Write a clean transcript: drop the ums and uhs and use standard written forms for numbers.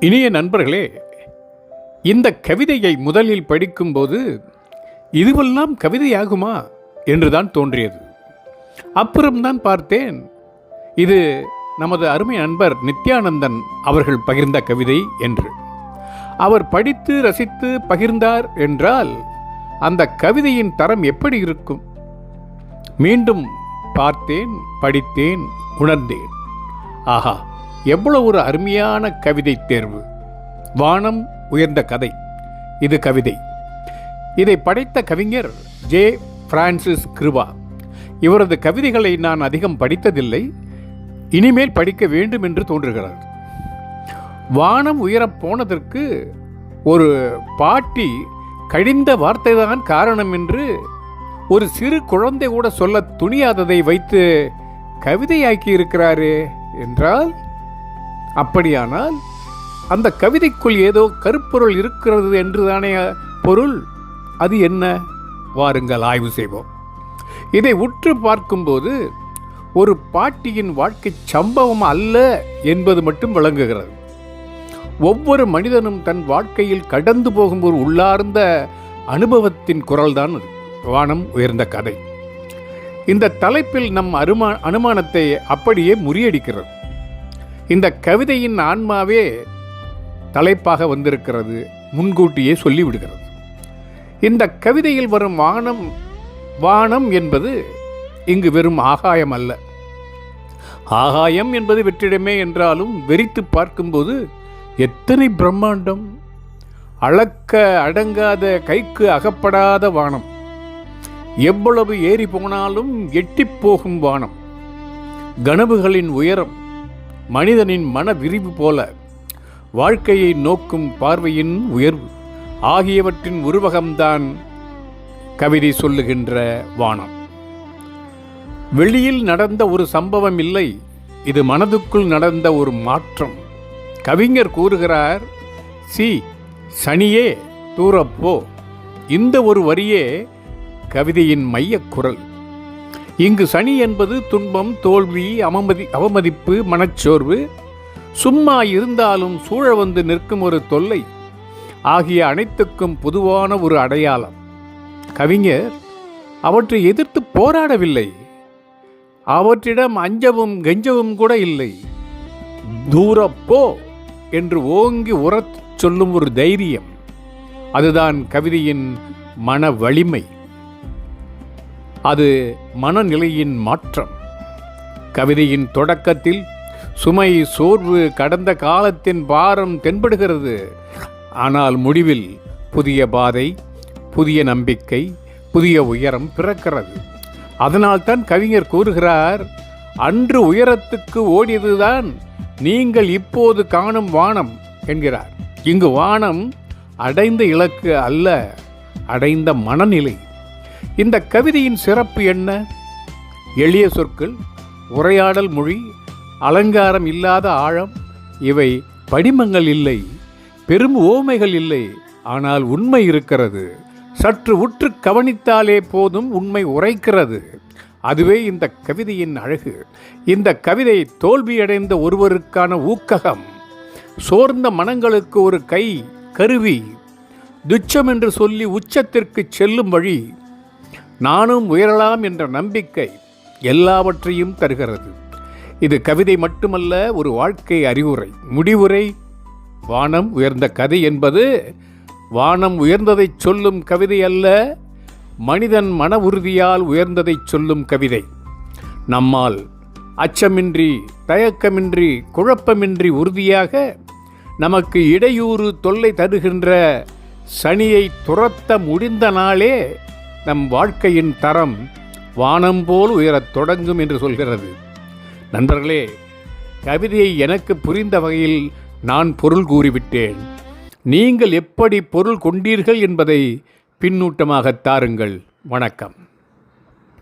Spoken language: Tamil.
இனிய நண்பர்களே, இந்த கவிதையை முதலில் படிக்கும்போது இதுவெல்லாம் கவிதையாகுமா என்றுதான் தோன்றியது. அப்புறம்தான் பார்த்தேன், இது நமது அருமை நண்பர் நித்யானந்தன் அவர்கள் பகிர்ந்த கவிதை என்று. அவர் படித்து ரசித்து பகிர்ந்தார் என்றால் அந்த கவிதையின் தரம் எப்படி இருக்கும்? மீண்டும் பார்த்தேன், படித்தேன், உணர்ந்தேன். ஆஹா, எவ்வளவு ஒரு அருமையான கவிதை தேர்வு! வானம் உயர்ந்த கதை. இது கவிதை. இதை படைத்த கவிஞர் ஜே. பிரான்சிஸ் கிருபா. இவரது கவிதைகளை நான் அதிகம் படித்ததில்லை, இனிமேல் படிக்க வேண்டும் என்று தோன்றுகிறது. வானம் உயரப் போனதற்கு ஒரு பாட்டி கடிந்த வார்த்தைதான் காரணம் என்று ஒரு சிறு குழந்தை கூட சொல்ல துணியாததை வைத்து கவிதையாக்கி இருக்கிறாரே என்றால், அப்படியானால் அந்த கவிதைக்குள் ஏதோ கருப்பொருள் இருக்கிறது என்றுதானே பொருள். அது என்ன? வாருங்கள் ஆய்வு செய்வோம். இதை உற்று பார்க்கும்போது ஒரு பாட்டியின் வாழ்க்கை சம்பவம் அல்ல என்பது மட்டும் விளங்குகிறது. ஒவ்வொரு மனிதனும் தன் வாழ்க்கையில் கடந்து போகும் ஒரு உள்ளார்ந்த அனுபவத்தின் குரல்தான் அது. வானம் உயர்ந்த கதை. இந்த தலைப்பில் நம் அனுமானத்தை அப்படியே முறியடிக்கிறது. இந்த கவிதையின் ஆன்மாவே தலைப்பாக வந்திருக்கிறது, முன்கூட்டியே சொல்லிவிடுகிறது. இந்த கவிதையில் வரும் வானம் என்பது இங்கு வெறும் ஆகாயம் அல்ல. ஆகாயம் என்பது வெற்றிடமே என்றாலும் வெறித்து பார்க்கும்போது எத்தனை பிரம்மாண்டம்! அளக்க அடங்காத, கைக்கு அகப்படாத வானம். எவ்வளவு ஏறி போனாலும் எட்டிப் போகும் வானம். கனவுகளின் உயரம், மனிதனின் மன விரிவு போல வாழ்க்கையை நோக்கும் பார்வையின் உயர்வு ஆகியவற்றின் உருவகம்தான் கவிதை சொல்லுகின்ற வானம். வெளியில் நடந்த ஒரு சம்பவம் இல்லை, இது மனதுக்குள் நடந்த ஒரு மாற்றம். கவிஞர் கூறுகிறார், சனியே தூரப்போ. இந்த ஒரு வரியே கவிதையின் மையக் குரல். இங்கு சனி என்பது துன்பம், தோல்வி, அவமதிப்பு, மனச்சோர்வு, சும்மா இருந்தாலும் சூழ வந்து நிற்கும் ஒரு தொல்லை ஆகிய அனைத்துக்கும் பொதுவான ஒரு அடையாளம். கவிஞர் அவற்றை எதிர்த்து போராடவில்லை, அவற்றிடம் அஞ்சவும் கெஞ்சவும் கூட இல்லை. தூரப்போ என்று ஓங்கி உரத்து சொல்லும் ஒரு தைரியம், அதுதான் கவிதையின் மன வலிமை. அது மனநிலையின் மாற்றம். கவிதையின் தொடக்கத்தில் சுமை, சோர்வு, கடந்த காலத்தின் பாரம் தென்படுகிறது. ஆனால் முடிவில் புதிய பாதை, புதிய நம்பிக்கை, புதிய உயரம் பிறக்கிறது. அதனால்தான் கவிஞர் கூறுகிறார், அன்று உயரத்துக்கு ஓடியதுதான் நீங்கள் இப்போது காணும் வானம் என்கிறார். இங்கு வானம் அடைந்த இலக்கு அல்ல, அடைந்த மனநிலை. இந்த கவிதையின் சிறப்பு என்ன? எளிய சொற்கள், உரையாடல் மொழி, அலங்காரம் இல்லாத ஆழம். இவை படிமங்கள் இல்லை, பெரும் ஓமைகள் இல்லை, ஆனால் உண்மை இருக்கிறது. சற்று உற்று கவனித்தாலே போதும், உண்மை உரைக்கிறது. அதுவே இந்த கவிதையின் அழகு. இந்த கவிதை தோல்வியடைந்த ஒருவருக்கான ஊக்ககம், சோர்ந்த மனங்களுக்கு ஒரு கருவி, துச்சம் என்று சொல்லி உச்சத்திற்கு செல்லும் வழி, நானும் உயரலாம் என்ற நம்பிக்கை, எல்லாவற்றையும் தருகிறது. இது கவிதை மட்டுமல்ல, ஒரு வாழ்க்கை அறிவுரை, முடிவுரை. வானம் உயர்ந்த கதை என்பது வானம் உயர்ந்ததை சொல்லும் கவிதை அல்ல, மனிதன் மன உறுதியால் உயர்ந்ததை சொல்லும் கவிதை. நம்மால் அச்சமின்றி, தயக்கமின்றி, குழப்பமின்றி உறுதியாக நமக்கு இடையூறு தொல்லை தருகின்ற சனியை துரத்த முடிந்த நாளே நம் வாழ்க்கையின் தரம் வானம் போல் உயரத் தொடங்கும் என்று சொல்கிறது. நண்பர்களே, கவிதையை எனக்கு புரிந்த வகையில் நான் பொருள் கூறிவிட்டேன். நீங்கள் எப்படி பொருள் கொண்டீர்கள் என்பதை பின்னூட்டமாக தாருங்கள். வணக்கம்.